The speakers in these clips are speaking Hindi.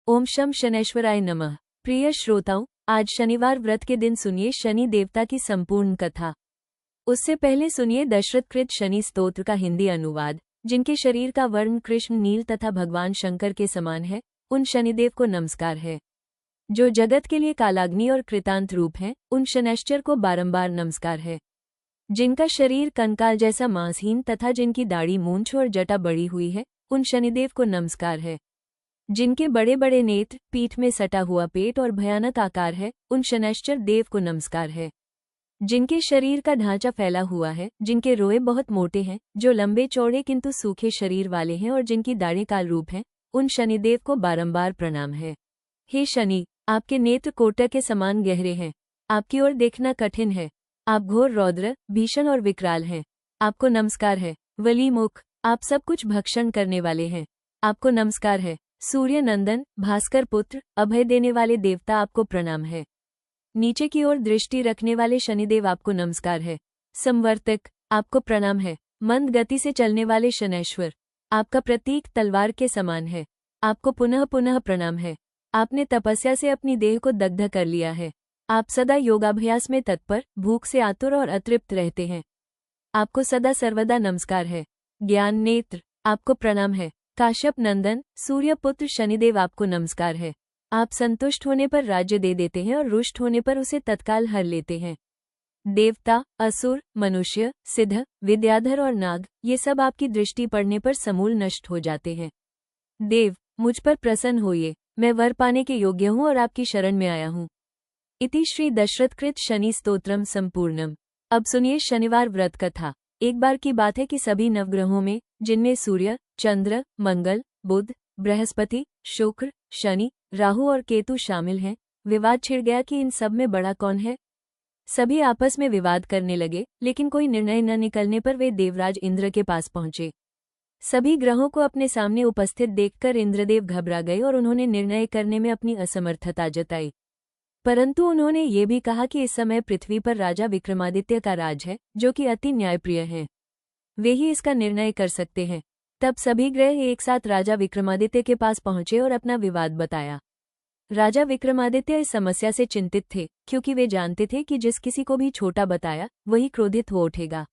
ओम शम शनैश्वराय नमः। प्रिय श्रोताओं, आज शनिवार व्रत के दिन सुनिए शनि देवता की संपूर्ण कथा। उससे पहले सुनिए दशरथकृत शनि स्तोत्र का हिंदी अनुवाद। जिनके शरीर का वर्ण कृष्ण नील तथा भगवान शंकर के समान है, उन शनिदेव को नमस्कार है। जो जगत के लिए कालाग्नि और कृतांत रूप हैं, उन शनैश्चर को बारंबार नमस्कार है। जिनका शरीर कंकाल जैसा मांसहीन तथा जिनकी दाढ़ी मूंछ और जटा बड़ी हुई है, उन शनिदेव को नमस्कार है। जिनके बड़े बड़े नेत्र, पीठ में सटा हुआ पेट और भयानक आकार है, उन शनैश्चर देव को नमस्कार है। जिनके शरीर का ढांचा फैला हुआ है, जिनके रोए बहुत मोटे हैं, जो लंबे चौड़े किंतु सूखे शरीर वाले हैं और जिनकी दाढ़ें काल रूप हैं, उन शनिदेव को बारंबार प्रणाम है। हे शनि, आपके नेत्र कोटक के समान गहरे हैं। आपकी ओर देखना कठिन है। आप घोर रौद्र, भीषण और विकराल हैं। आपको नमस्कार है। वली मुख, आप सब कुछ भक्षण करने वाले हैं। आपको नमस्कार है। सूर्य नंदन, भास्कर पुत्र, अभय देने वाले देवता, आपको प्रणाम है। नीचे की ओर दृष्टि रखने वाले शनिदेव, आपको नमस्कार है। संवर्तक, आपको प्रणाम है। मंद गति से चलने वाले शनैश्वर, आपका प्रतीक तलवार के समान है। आपको पुनः पुनः प्रणाम है। आपने तपस्या से अपनी देह को दग्ध कर लिया है। आप सदा योगाभ्यास में तत्पर, भूख से आतुर और अतृप्त रहते हैं। आपको सदा सर्वदा नमस्कार है। ज्ञान नेत्र, आपको प्रणाम है। काश्यप नंदन, सूर्यपुत्र शनिदेव, आपको नमस्कार है। आप संतुष्ट होने पर राज्य दे देते हैं और रुष्ट होने पर उसे तत्काल हर लेते हैं। देवता, असुर, मनुष्य, सिद्ध, विद्याधर और नाग, ये सब आपकी दृष्टि पड़ने पर समूल नष्ट हो जाते हैं। देव, मुझ पर प्रसन्न होइए। मैं वर पाने के योग्य हूँ और आपकी शरण में आया हूँ। इति श्री दशरथकृत शनि स्तोत्रम संपूर्णम। अब सुनिए शनिवार व्रत कथा। एक बार की बात है कि सभी नवग्रहों में, जिनमें सूर्य, चंद्र, मंगल, बुध, बृहस्पति, शुक्र, शनि, राहु और केतु शामिल हैं, विवाद छिड़ गया कि इन सब में बड़ा कौन है। सभी आपस में विवाद करने लगे, लेकिन कोई निर्णय न निकलने पर वे देवराज इंद्र के पास पहुंचे। सभी ग्रहों को अपने सामने उपस्थित देखकर इंद्रदेव घबरा गए और उन्होंने निर्णय करने में अपनी असमर्थता जताई। परंतु उन्होंने ये भी कहा कि इस समय पृथ्वी पर राजा विक्रमादित्य का राज है, जो कि अति न्यायप्रिय है। वे ही इसका निर्णय कर सकते हैं। तब सभी ग्रह एक साथ राजा विक्रमादित्य के पास पहुंचे और अपना विवाद बताया। राजा विक्रमादित्य इस समस्या से चिंतित थे, क्योंकि वे जानते थे कि जिस किसी को भी छोटा बताया, वही क्रोधित हो उठेगा।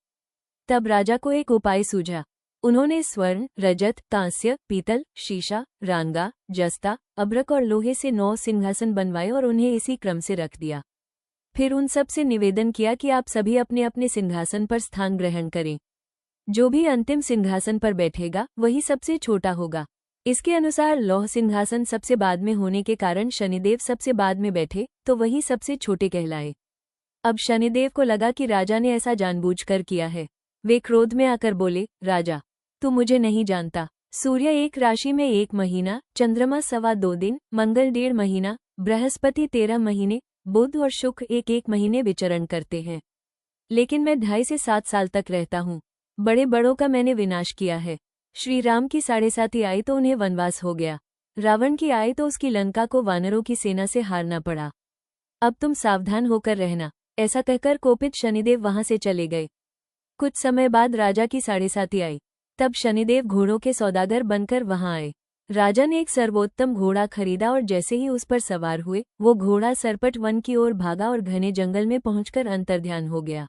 तब राजा को एक उपाय सूझा। उन्होंने स्वर्ण, रजत, कांस्य, पीतल, शीशा, रांगा, जस्ता, अभ्रक और लोहे से 9 सिंहासन बनवाए और उन्हें इसी क्रम से रख दिया। फिर उन सब से निवेदन किया कि आप सभी अपने अपने सिंहासन पर स्थान ग्रहण करें। जो भी अंतिम सिंहासन पर बैठेगा, वही सबसे छोटा होगा। इसके अनुसार लौह सिंहासन सबसे बाद में होने के कारण शनिदेव सबसे बाद में बैठे, तो वही सबसे छोटे कहलाए। अब शनिदेव को लगा कि राजा ने ऐसा जानबूझकर किया है। वे क्रोध में आकर बोले, राजा, तू मुझे नहीं जानता। सूर्य एक राशि में 1 महीना, चंद्रमा 2.25 दिन, मंगल 1.5 महीना, बृहस्पति 13 महीने, बुध और शुक्र 1-1 महीने विचरण करते हैं। लेकिन मैं 2.5 से 7 साल तक रहता हूँ। बड़े बड़ों का मैंने विनाश किया है। श्री राम की 7.5 आई तो उन्हें वनवास हो गया। रावण की आई तो उसकी लंका को वानरों की सेना से हारना पड़ा। अब तुम सावधान होकर रहना। ऐसा कहकर कोपित शनिदेव वहां से चले गए। कुछ समय बाद राजा की 7.5 आई। तब शनिदेव घोड़ों के सौदागर बनकर वहां आए। राजा ने एक सर्वोत्तम घोड़ा खरीदा और जैसे ही उस पर सवार हुए, वो घोड़ा सरपट वन की ओर भागा और घने जंगल में पहुंचकर अंतर्ध्यान हो गया।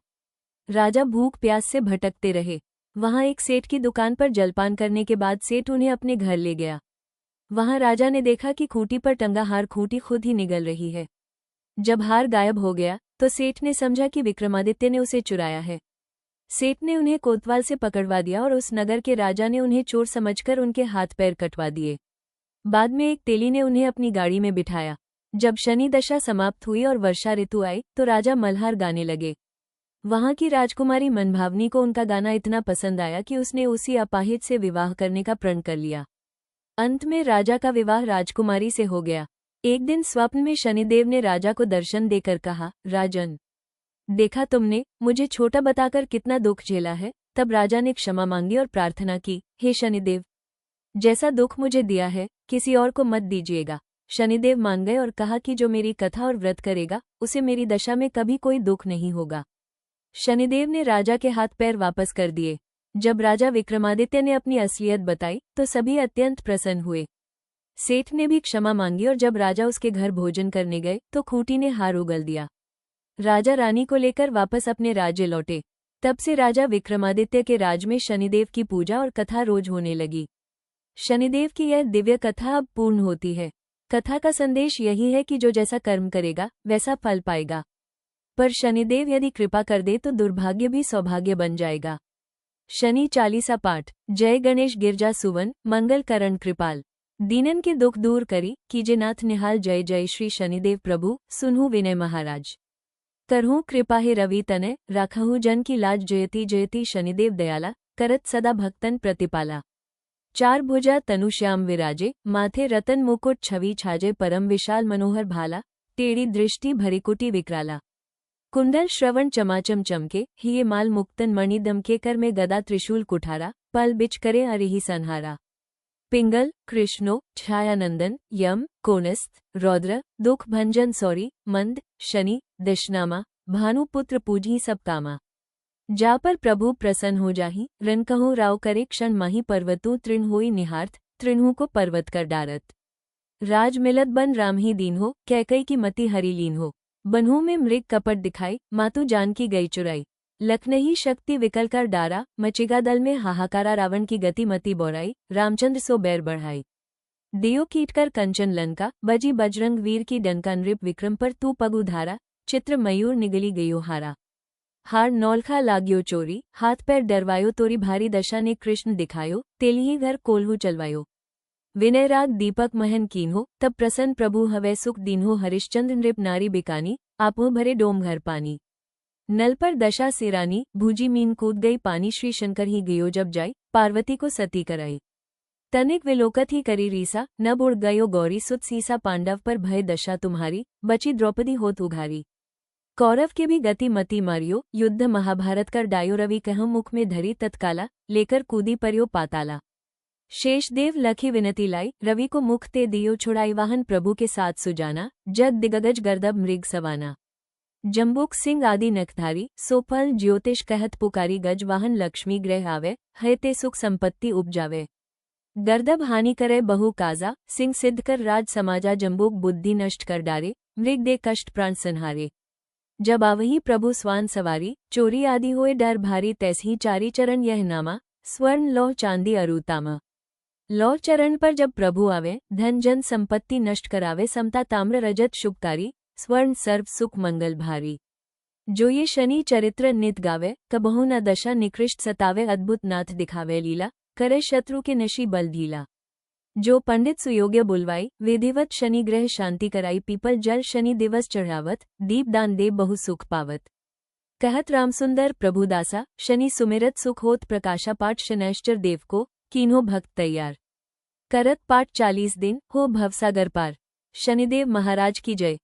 राजा भूख प्यास से भटकते रहे। वहां एक सेठ की दुकान पर जलपान करने के बाद सेठ उन्हें अपने घर ले गया। वहां राजा ने देखा कि खूंटी पर टंगा हार खूंटी खुद ही निगल रही है। जब हार गायब हो गया, तो सेठ ने समझा कि विक्रमादित्य ने उसे चुराया है। सेठ ने उन्हें कोतवाल से पकड़वा दिया और उस नगर के राजा ने उन्हें चोर समझकर उनके हाथ पैर कटवा दिए। बाद में एक तेली ने उन्हें अपनी गाड़ी में बिठाया। जब शनि दशा समाप्त हुई और वर्षा ऋतु आई, तो राजा मल्हार गाने लगे। वहां की राजकुमारी मनभावनी को उनका गाना इतना पसंद आया कि उसने उसी अपाहिज से विवाह करने का प्रण कर लिया। अंत में राजा का विवाह राजकुमारी से हो गया। एक दिन स्वप्न में शनिदेव ने राजा को दर्शन देकर कहा, राजन, देखा तुमने, मुझे छोटा बताकर कितना दुख झेला है। तब राजा ने क्षमा मांगी और प्रार्थना की, हे शनिदेव, जैसा दुख मुझे दिया है, किसी और को मत दीजिएगा। शनिदेव मान गए और कहा कि जो मेरी कथा और व्रत करेगा, उसे मेरी दशा में कभी कोई दुख नहीं होगा। शनिदेव ने राजा के हाथ पैर वापस कर दिए। जब राजा विक्रमादित्य ने अपनी असलियत बताई, तो सभी अत्यंत प्रसन्न हुए। सेठ ने भी क्षमा मांगी और जब राजा उसके घर भोजन करने गए तो खूंटी ने हार उगल दिया। राजा रानी को लेकर वापस अपने राज्य लौटे। तब से राजा विक्रमादित्य के राज में शनिदेव की पूजा और कथा रोज होने लगी। शनिदेव की यह दिव्य कथा अब पूर्ण होती है। कथा का संदेश यही है कि जो जैसा कर्म करेगा वैसा फल पाएगा, पर शनिदेव यदि कृपा कर दे तो दुर्भाग्य भी सौभाग्य बन जाएगा। शनि चालीसा पाठ। जय गणेश गिरजा सुवन मंगल करण कृपाल। दीनन के दुख दूर करी कीजे नाथ निहाल। जय जय श्री शनिदेव प्रभु सुनहु विनय महाराज। करहूँ कृपा हे रवि तनय राखहु जन की लाज। जयति जयति शनिदेव दयाला करत सदा भक्तन प्रतिपाला। चार भुजा तनु श्याम विराजे माथे रतन मुकुट छवि छाजे। परम विशाल मनोहर भाला टेढ़ी दृष्टि भरिकुटी विकराला। कुंडल श्रवण चमाचम चमके हिये माल मुक्तन मणि दमके। कर में गदा त्रिशूल कुठारा पल बिच करे अरिहि संहारा। पिंगल कृष्णो छायानंदन यम कोनस्त रौद्र दुख भंजन सौरी मंद शनि दशनामा भानुपुत्र पूजी सब कामा। जा पर प्रभु प्रसन्न हो जाहि रन कहो राव करे क्षण माही। पर्वतु तृण होई निहार्थ तृणहु को पर्वत कर डारत। राज मिलत बन राम ही दीन हो कैकई की मति हरि लीन हो। बनहु में मृग कपट दिखाई मातु जानकी गई चुराई। लखनही शक्ति विकल कर डारा मचेगा दल में हाहाकारा। रावण की गति मति बोराई रामचंद्र सो बैर बढ़ाई। दियो कीट कर कंचन लंका बजी बजरंग वीर की डंका। नृप विक्रम पर तू पगु धारा चित्र मयूर निगली गयो हारा। हार नौलखा लाग्यो चोरी हाथ पैर डरवायो। तोरी भारी दशा ने कृष्ण दिखायो तेलिही घर कोल्हू चलवायो। विनय राग दीपक महन कीन्हो तब प्रसन्न प्रभु हवै सुख दीन्हो। हरिश्चंद्र नृप नारी बिकानी आपो भरे डोम घर पानी। नल पर दशा सिरानी भूजी मीन कूद गई पानी। श्री शंकर ही गयो जब जाई पार्वती को सती कराई। तनिक विलोकत ही करी रीसा नब उड़ गयो गौरी। सुत सीसा पांडव पर भय दशा तुम्हारी बची द्रौपदी होत उघारी। कौरव के भी गति मति मारियो युद्ध महाभारत कर डायो। रवि कहूँ मुख में धरी तत्काला लेकर कूदी परियो पाताला। शेषदेव लखी विनती लाई रवि को मुख ते दियो छुड़ाई। वाहन प्रभु के साथ सुजाना जग दिगगज गर्दब मृग सवाना। जम्बुक सिंह आदि नखधारी सोफल ज्योतिष कहत पुकारी। गज वाहन लक्ष्मी ग्रह आवे है ते सुख संपत्ति उपजावे। गर्दब हानि करे बहु काजा सिंह सिद्ध कर राज समाजा। जम्बुक बुद्धि नष्ट कर डारे मृग दे कष्ट प्राण संहारे। जब आवही प्रभु स्वान सवारी चोरी आदि होए डर भारी। तैसही चारी चरण यह नामा स्वर्ण लौह चांदी अरुतामा। लौह चरण पर जब प्रभु आवे धन जन संपत्ति नष्ट करावे। समता ताम्र रजत शुभकारी स्वर्ण सर्व सुख मंगल भारी। जो ये शनि चरित्र नित गावे कबहु न दशा निकृष्ट सतावे। अद्भुत नाथ दिखावे लीला करे शत्रु के नशी बल ढीला। जो पंडित सुयोग्य बुलवाई विधिवत शनि ग्रह शांति कराई। पीपल जल शनि दिवस चढ़ावत दीप दान दे बहु सुख पावत। कहत रामसुंदर प्रभुदासा शनि सुमिरत सुख होत प्रकाशा। पाठ शनैश्चर देव को कीन्हो भक्त तैयार करत पाठ 40 दिन हो भवसागर पार। शनिदेव महाराज की जय।